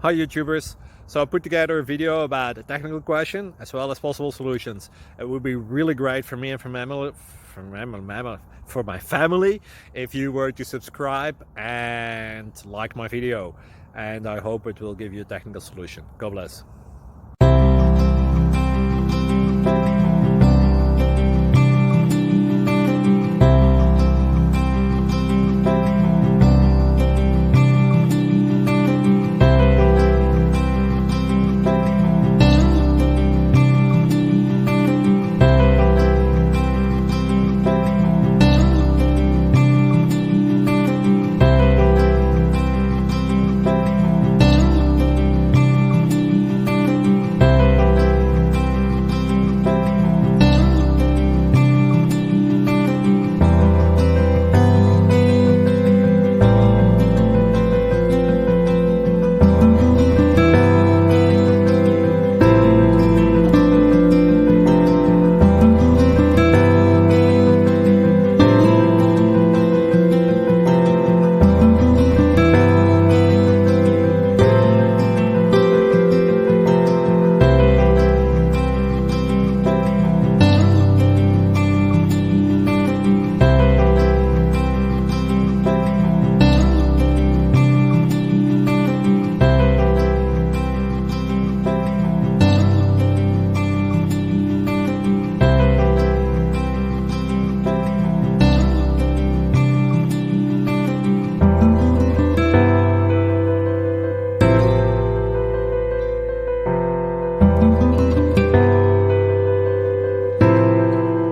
Hi YouTubers! So I put together a video about a technical question as well as possible solutions. It would be really great for me and for my family if you were to subscribe and like my video, and I hope it will give you a technical solution. God bless.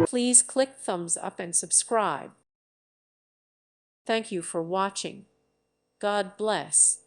Please click thumbs up and subscribe. Thank you for watching. God bless.